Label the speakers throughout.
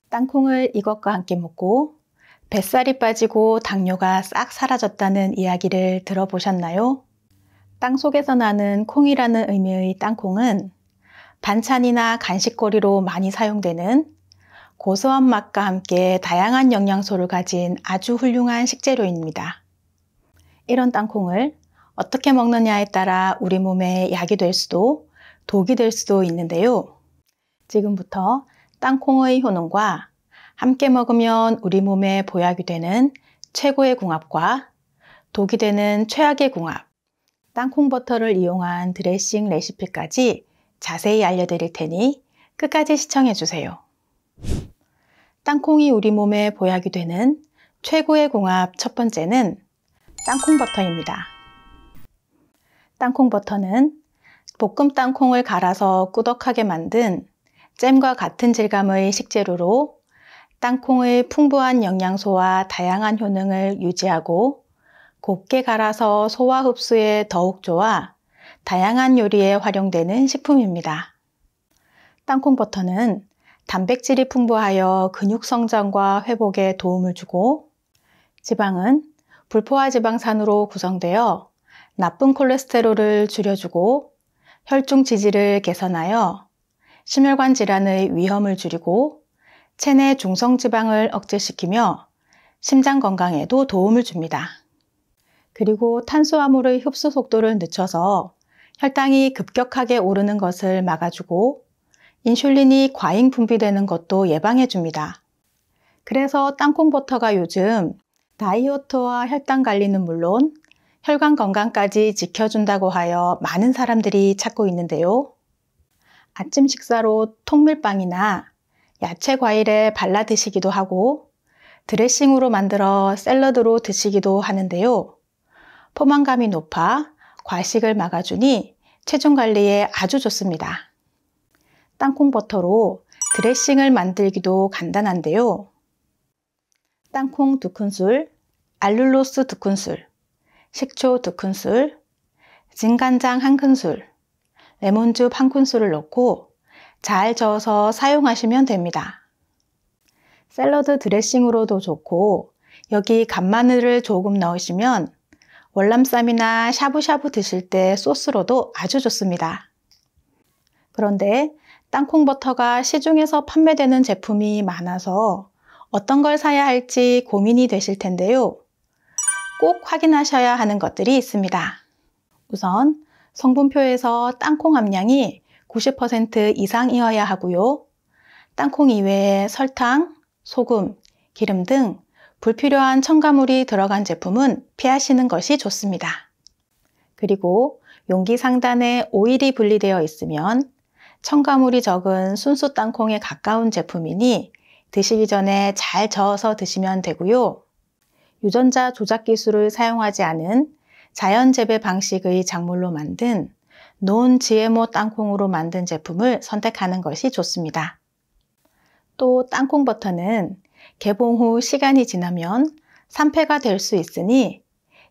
Speaker 1: 땅콩을 이것과 함께 먹고 뱃살이 빠지고 당뇨가 싹 사라졌다는 이야기를 들어보셨나요? 땅속에서 나는 콩이라는 의미의 땅콩은 반찬이나 간식거리로 많이 사용되는 고소한 맛과 함께 다양한 영양소를 가진 아주 훌륭한 식재료입니다. 이런 땅콩을 어떻게 먹느냐에 따라 우리 몸에 약이 될 수도 독이 될 수도 있는데요. 지금부터 땅콩의 효능과 함께 먹으면 우리 몸에 보약이 되는 최고의 궁합과 독이 되는 최악의 궁합, 땅콩 버터를 이용한 드레싱 레시피까지 자세히 알려드릴 테니 끝까지 시청해주세요. 땅콩이 우리 몸에 보약이 되는 최고의 궁합 첫 번째는 땅콩 버터입니다. 땅콩 버터는 볶음 땅콩을 갈아서 꾸덕하게 만든 잼과 같은 질감의 식재료로 땅콩의 풍부한 영양소와 다양한 효능을 유지하고 곱게 갈아서 소화 흡수에 더욱 좋아 다양한 요리에 활용되는 식품입니다. 땅콩 버터는 단백질이 풍부하여 근육 성장과 회복에 도움을 주고 지방은 불포화 지방산으로 구성되어 나쁜 콜레스테롤을 줄여주고 혈중 지지를 개선하여 심혈관 질환의 위험을 줄이고 체내 중성지방을 억제시키며 심장 건강에도 도움을 줍니다. 그리고 탄수화물의 흡수 속도를 늦춰서 혈당이 급격하게 오르는 것을 막아주고 인슐린이 과잉 분비되는 것도 예방해줍니다. 그래서 땅콩 버터가 요즘 다이어트와 혈당 관리는 물론 혈관 건강까지 지켜준다고 하여 많은 사람들이 찾고 있는데요. 아침 식사로 통밀빵이나 야채 과일에 발라 드시기도 하고 드레싱으로 만들어 샐러드로 드시기도 하는데요. 포만감이 높아 과식을 막아주니 체중 관리에 아주 좋습니다. 땅콩 버터로 드레싱을 만들기도 간단한데요. 땅콩 2큰술, 알룰로스 2큰술, 식초 2큰술, 진간장 1큰술, 레몬즙 1큰술을 넣고 잘 저어서 사용하시면 됩니다. 샐러드 드레싱으로도 좋고 여기 간마늘을 조금 넣으시면 월남쌈이나 샤브샤브 드실 때 소스로도 아주 좋습니다. 그런데 땅콩 버터가 시중에서 판매되는 제품이 많아서 어떤 걸 사야 할지 고민이 되실 텐데요. 꼭 확인하셔야 하는 것들이 있습니다. 우선 성분표에서 땅콩 함량이 90% 이상이어야 하고요. 땅콩 이외에 설탕, 소금, 기름 등 불필요한 첨가물이 들어간 제품은 피하시는 것이 좋습니다. 그리고 용기 상단에 오일이 분리되어 있으면 첨가물이 적은 순수 땅콩에 가까운 제품이니 드시기 전에 잘 저어서 드시면 되고요. 유전자 조작 기술을 사용하지 않은 자연 재배 방식의 작물로 만든 논 GMO 땅콩으로 만든 제품을 선택하는 것이 좋습니다. 또 땅콩 버터는 개봉 후 시간이 지나면 산패가 될 수 있으니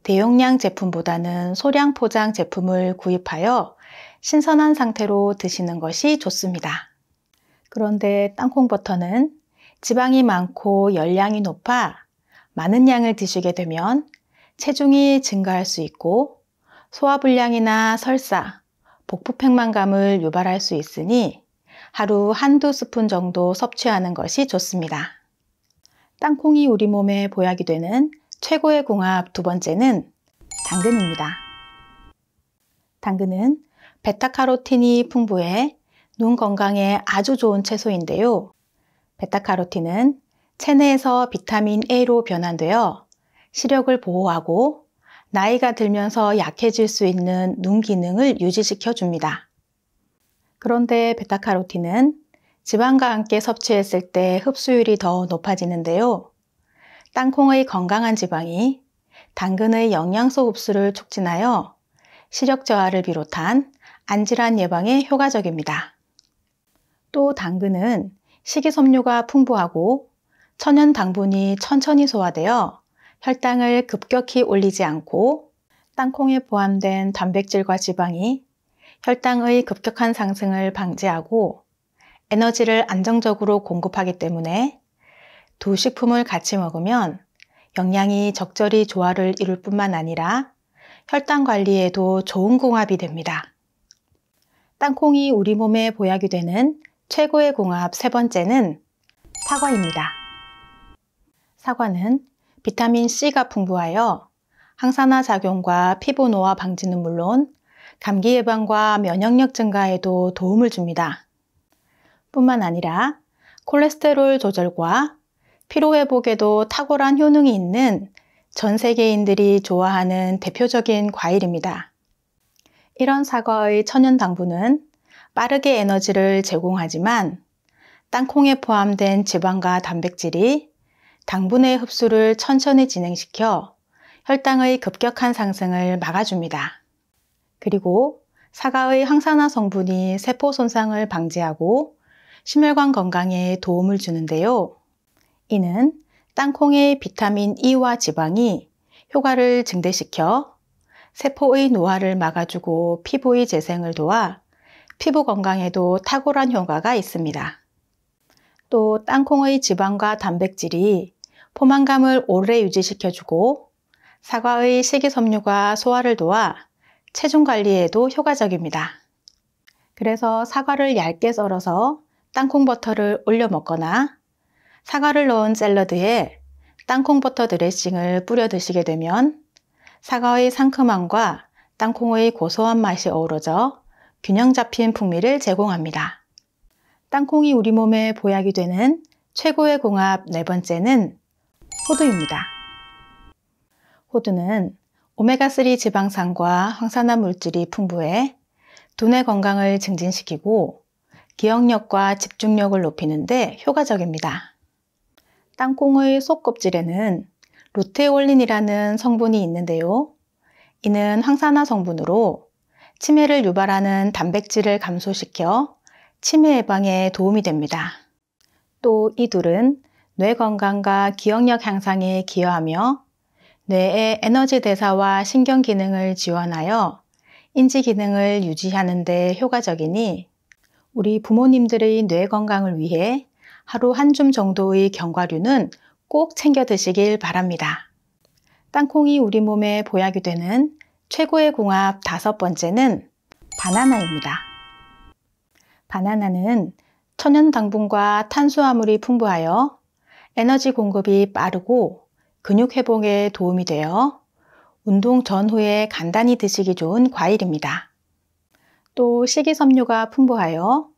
Speaker 1: 대용량 제품보다는 소량 포장 제품을 구입하여 신선한 상태로 드시는 것이 좋습니다. 그런데 땅콩 버터는 지방이 많고 열량이 높아 많은 양을 드시게 되면 체중이 증가할 수 있고 소화불량이나 설사, 복부 팽만감을 유발할 수 있으니 하루 한두 스푼 정도 섭취하는 것이 좋습니다. 땅콩이 우리 몸에 보약이 되는 최고의 궁합 두 번째는 당근입니다. 당근은 베타카로틴이 풍부해 눈 건강에 아주 좋은 채소인데요. 베타카로틴은 체내에서 비타민 A로 변환되어 시력을 보호하고 나이가 들면서 약해질 수 있는 눈 기능을 유지시켜 줍니다. 그런데 베타카로틴은 지방과 함께 섭취했을 때 흡수율이 더 높아지는데요. 땅콩의 건강한 지방이 당근의 영양소 흡수를 촉진하여 시력 저하를 비롯한 안질환 예방에 효과적입니다. 또 당근은 식이섬유가 풍부하고 천연 당분이 천천히 소화되어 혈당을 급격히 올리지 않고 땅콩에 포함된 단백질과 지방이 혈당의 급격한 상승을 방지하고 에너지를 안정적으로 공급하기 때문에 두 식품을 같이 먹으면 영양이 적절히 조화를 이룰 뿐만 아니라 혈당 관리에도 좋은 궁합이 됩니다. 땅콩이 우리 몸에 보약이 되는 최고의 궁합 세 번째는 사과입니다. 사과는 비타민 C가 풍부하여 항산화 작용과 피부 노화 방지는 물론 감기 예방과 면역력 증가에도 도움을 줍니다. 뿐만 아니라 콜레스테롤 조절과 피로 회복에도 탁월한 효능이 있는 전 세계인들이 좋아하는 대표적인 과일입니다. 이런 사과의 천연 당분은 빠르게 에너지를 제공하지만 땅콩에 포함된 지방과 단백질이 당분의 흡수를 천천히 진행시켜 혈당의 급격한 상승을 막아줍니다. 그리고 사과의 항산화 성분이 세포 손상을 방지하고 심혈관 건강에 도움을 주는데요. 이는 땅콩의 비타민 E와 지방이 효과를 증대시켜 세포의 노화를 막아주고 피부의 재생을 도와 피부 건강에도 탁월한 효과가 있습니다. 또 땅콩의 지방과 단백질이 포만감을 오래 유지시켜주고 사과의 식이섬유가 소화를 도와 체중 관리에도 효과적입니다. 그래서 사과를 얇게 썰어서 땅콩버터를 올려 먹거나 사과를 넣은 샐러드에 땅콩버터 드레싱을 뿌려 드시게 되면 사과의 상큼함과 땅콩의 고소한 맛이 어우러져 균형 잡힌 풍미를 제공합니다. 땅콩이 우리 몸에 보약이 되는 최고의 궁합 네 번째는 호두입니다. 호두는 오메가3 지방산과 항산화 물질이 풍부해 두뇌 건강을 증진시키고 기억력과 집중력을 높이는 데 효과적입니다. 땅콩의 속껍질에는 루테올린이라는 성분이 있는데요. 이는 항산화 성분으로 치매를 유발하는 단백질을 감소시켜 치매 예방에 도움이 됩니다. 또 이 둘은 뇌 건강과 기억력 향상에 기여하며 뇌의 에너지 대사와 신경 기능을 지원하여 인지 기능을 유지하는 데 효과적이니 우리 부모님들의 뇌 건강을 위해 하루 한 줌 정도의 견과류는 꼭 챙겨 드시길 바랍니다. 땅콩이 우리 몸에 보약이 되는 최고의 궁합 다섯 번째는 바나나입니다. 바나나는 천연 당분과 탄수화물이 풍부하여 에너지 공급이 빠르고 근육 회복에 도움이 되어 운동 전후에 간단히 드시기 좋은 과일입니다. 또 식이섬유가 풍부하여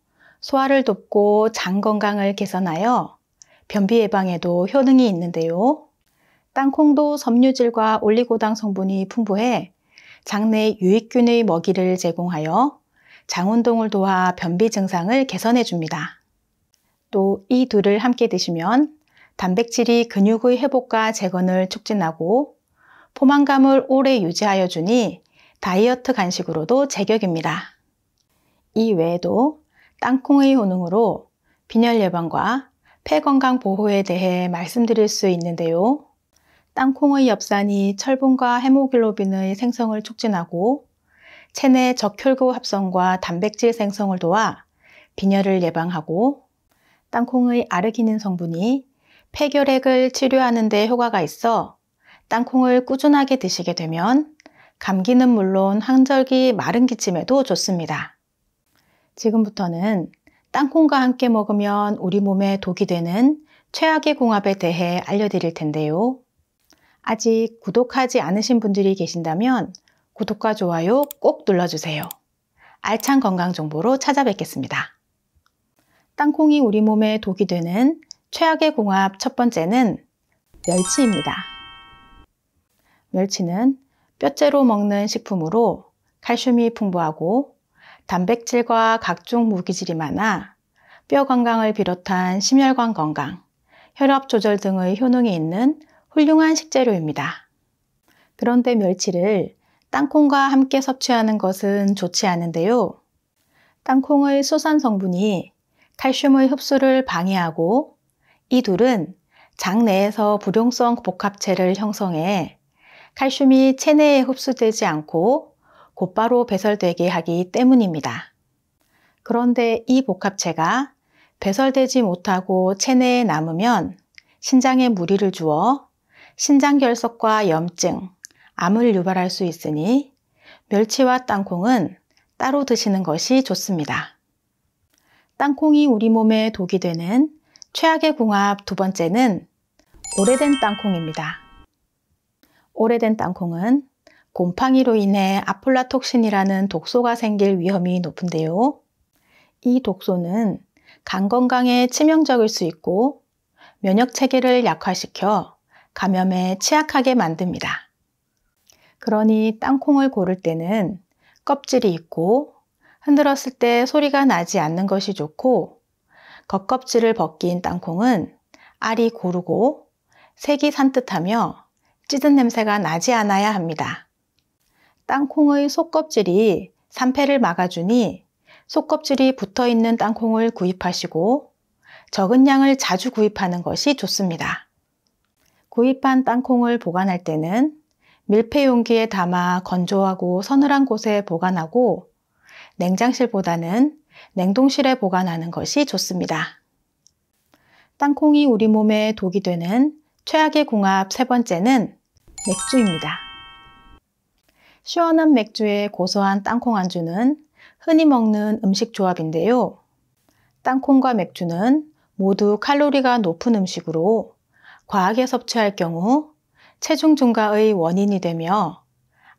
Speaker 1: 소화를 돕고 장 건강을 개선하여 변비 예방에도 효능이 있는데요. 땅콩도 섬유질과 올리고당 성분이 풍부해 장내 유익균의 먹이를 제공하여 장 운동을 도와 변비 증상을 개선해 줍니다. 또 이 둘을 함께 드시면 단백질이 근육의 회복과 재건을 촉진하고 포만감을 오래 유지하여 주니 다이어트 간식으로도 제격입니다. 이 외에도 땅콩의 효능으로 빈혈 예방과 폐 건강 보호에 대해 말씀드릴 수 있는데요. 땅콩의 엽산이 철분과 헤모글로빈의 생성을 촉진하고 체내 적혈구 합성과 단백질 생성을 도와 빈혈을 예방하고 땅콩의 아르기닌 성분이 폐결핵을 치료하는 데 효과가 있어 땅콩을 꾸준하게 드시게 되면 감기는 물론 환절기 마른 기침에도 좋습니다. 지금부터는 땅콩과 함께 먹으면 우리 몸에 독이 되는 최악의 궁합에 대해 알려드릴 텐데요. 아직 구독하지 않으신 분들이 계신다면 구독과 좋아요 꼭 눌러주세요. 알찬 건강 정보로 찾아뵙겠습니다. 땅콩이 우리 몸에 독이 되는 최악의 궁합 첫 번째는 멸치입니다. 멸치는 뼈째로 먹는 식품으로 칼슘이 풍부하고 단백질과 각종 무기질이 많아 뼈 건강을 비롯한 심혈관 건강, 혈압 조절 등의 효능이 있는 훌륭한 식재료입니다. 그런데 멸치를 땅콩과 함께 섭취하는 것은 좋지 않은데요. 땅콩의 수산 성분이 칼슘의 흡수를 방해하고 이 둘은 장내에서 불용성 복합체를 형성해 칼슘이 체내에 흡수되지 않고 곧바로 배설되게 하기 때문입니다. 그런데 이 복합체가 배설되지 못하고 체내에 남으면 신장에 무리를 주어 신장결석과 염증, 암을 유발할 수 있으니 멸치와 땅콩은 따로 드시는 것이 좋습니다. 땅콩이 우리 몸에 독이 되는 최악의 궁합 두 번째는 오래된 땅콩입니다. 오래된 땅콩은 곰팡이로 인해 아플라톡신이라는 독소가 생길 위험이 높은데요. 이 독소는 간 건강에 치명적일 수 있고 면역 체계를 약화시켜 감염에 취약하게 만듭니다. 그러니 땅콩을 고를 때는 껍질이 있고 흔들었을 때 소리가 나지 않는 것이 좋고, 겉껍질을 벗긴 땅콩은 알이 고르고 색이 산뜻하며 찌든 냄새가 나지 않아야 합니다. 땅콩의 속껍질이 산패를 막아주니 속껍질이 붙어있는 땅콩을 구입하시고 적은 양을 자주 구입하는 것이 좋습니다. 구입한 땅콩을 보관할 때는 밀폐 용기에 담아 건조하고 서늘한 곳에 보관하고 냉장실보다는 냉동실에 보관하는 것이 좋습니다. 땅콩이 우리 몸에 독이 되는 최악의 궁합 세 번째는 맥주입니다. 시원한 맥주에 고소한 땅콩 안주는 흔히 먹는 음식 조합인데요. 땅콩과 맥주는 모두 칼로리가 높은 음식으로 과하게 섭취할 경우 체중 증가의 원인이 되며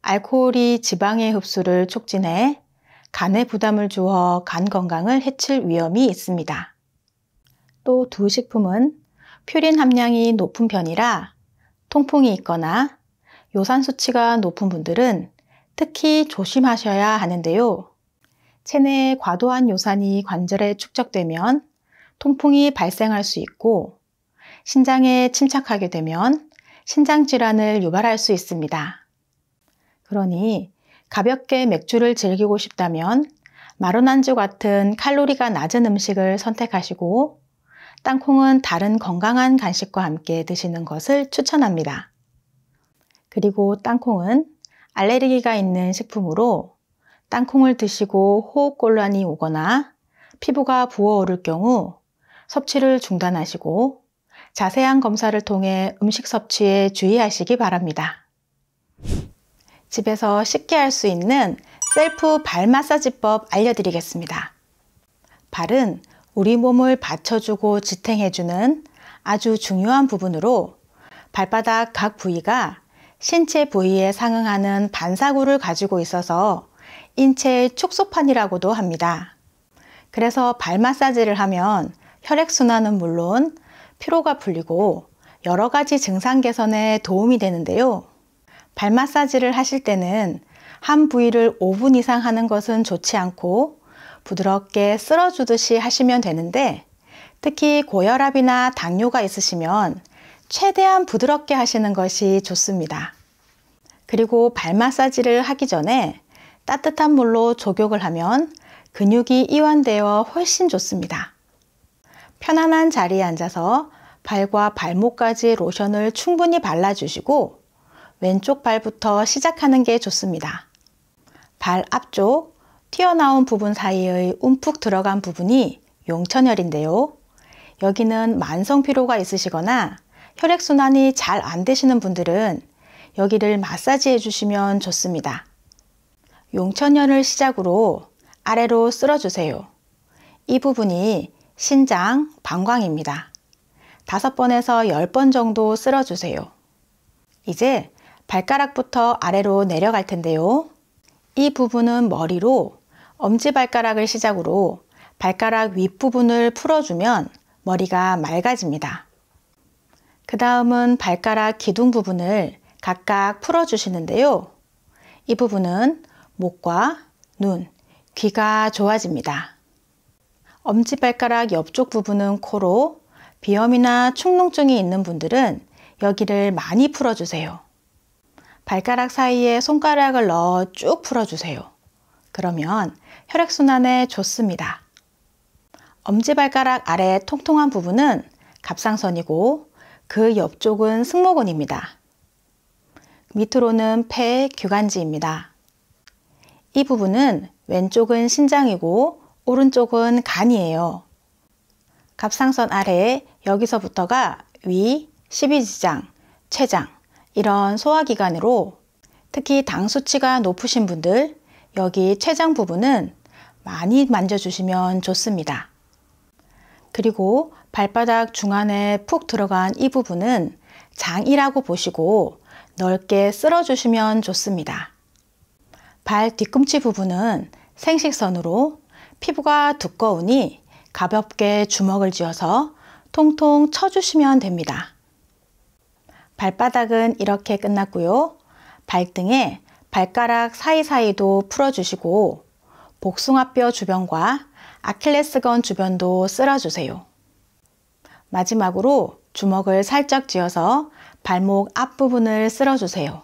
Speaker 1: 알코올이 지방의 흡수를 촉진해 간에 부담을 주어 간 건강을 해칠 위험이 있습니다. 또 두 식품은 퓨린 함량이 높은 편이라 통풍이 있거나 요산 수치가 높은 분들은 특히 조심하셔야 하는데요. 체내에 과도한 요산이 관절에 축적되면 통풍이 발생할 수 있고 신장에 침착하게 되면 신장질환을 유발할 수 있습니다. 그러니 가볍게 맥주를 즐기고 싶다면 마른 안주 같은 칼로리가 낮은 음식을 선택하시고 땅콩은 다른 건강한 간식과 함께 드시는 것을 추천합니다. 그리고 땅콩은 알레르기가 있는 식품으로 땅콩을 드시고 호흡곤란이 오거나 피부가 부어오를 경우 섭취를 중단하시고 자세한 검사를 통해 음식 섭취에 주의하시기 바랍니다. 집에서 쉽게 할 수 있는 셀프 발 마사지법 알려드리겠습니다. 발은 우리 몸을 받쳐주고 지탱해주는 아주 중요한 부분으로 발바닥 각 부위가 신체 부위에 상응하는 반사구를 가지고 있어서 인체의 축소판이라고도 합니다. 그래서 발 마사지를 하면 혈액순환은 물론 피로가 풀리고 여러 가지 증상 개선에 도움이 되는데요. 발 마사지를 하실 때는 한 부위를 5분 이상 하는 것은 좋지 않고 부드럽게 쓸어주듯이 하시면 되는데, 특히 고혈압이나 당뇨가 있으시면 최대한 부드럽게 하시는 것이 좋습니다. 그리고 발 마사지를 하기 전에 따뜻한 물로 족욕을 하면 근육이 이완되어 훨씬 좋습니다. 편안한 자리에 앉아서 발과 발목까지 로션을 충분히 발라주시고 왼쪽 발부터 시작하는 게 좋습니다. 발 앞쪽 튀어나온 부분 사이의 움푹 들어간 부분이 용천혈인데요. 여기는 만성 피로가 있으시거나 혈액순환이 잘 안 되시는 분들은 여기를 마사지해 주시면 좋습니다. 용천혈을 시작으로 아래로 쓸어주세요. 이 부분이 신장, 방광입니다. 5번에서 10번 정도 쓸어주세요. 이제 발가락부터 아래로 내려갈 텐데요. 이 부분은 머리로 엄지발가락을 시작으로 발가락 윗부분을 풀어주면 머리가 맑아집니다. 그 다음은 발가락 기둥 부분을 각각 풀어주시는데요. 이 부분은 목과 눈, 귀가 좋아집니다. 엄지발가락 옆쪽 부분은 코로 비염이나 축농증이 있는 분들은 여기를 많이 풀어주세요. 발가락 사이에 손가락을 넣어 쭉 풀어주세요. 그러면 혈액순환에 좋습니다. 엄지발가락 아래 통통한 부분은 갑상선이고 그 옆쪽은 승모근입니다. 밑으로는 폐, 규관지입니다. 이 부분은 왼쪽은 신장이고 오른쪽은 간이에요. 갑상선 아래 여기서부터가 위, 십이지장, 췌장 이런 소화기관으로 특히 당 수치가 높으신 분들 여기 췌장 부분은 많이 만져주시면 좋습니다. 그리고 발바닥 중안에 푹 들어간 이 부분은 장이라고 보시고 넓게 쓸어주시면 좋습니다. 발 뒤꿈치 부분은 생식선으로 피부가 두꺼우니 가볍게 주먹을 쥐어서 통통 쳐주시면 됩니다. 발바닥은 이렇게 끝났고요. 발등에 발가락 사이사이도 풀어주시고 복숭아뼈 주변과 아킬레스건 주변도 쓸어주세요. 마지막으로 주먹을 살짝 쥐어서 발목 앞부분을 쓸어주세요.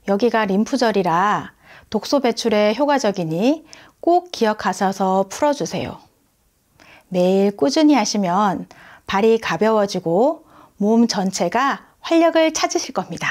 Speaker 1: 여기가 림프절이라 독소 배출에 효과적이니 꼭 기억하셔서 풀어주세요. 매일 꾸준히 하시면 발이 가벼워지고 몸 전체가 활력을 찾으실 겁니다.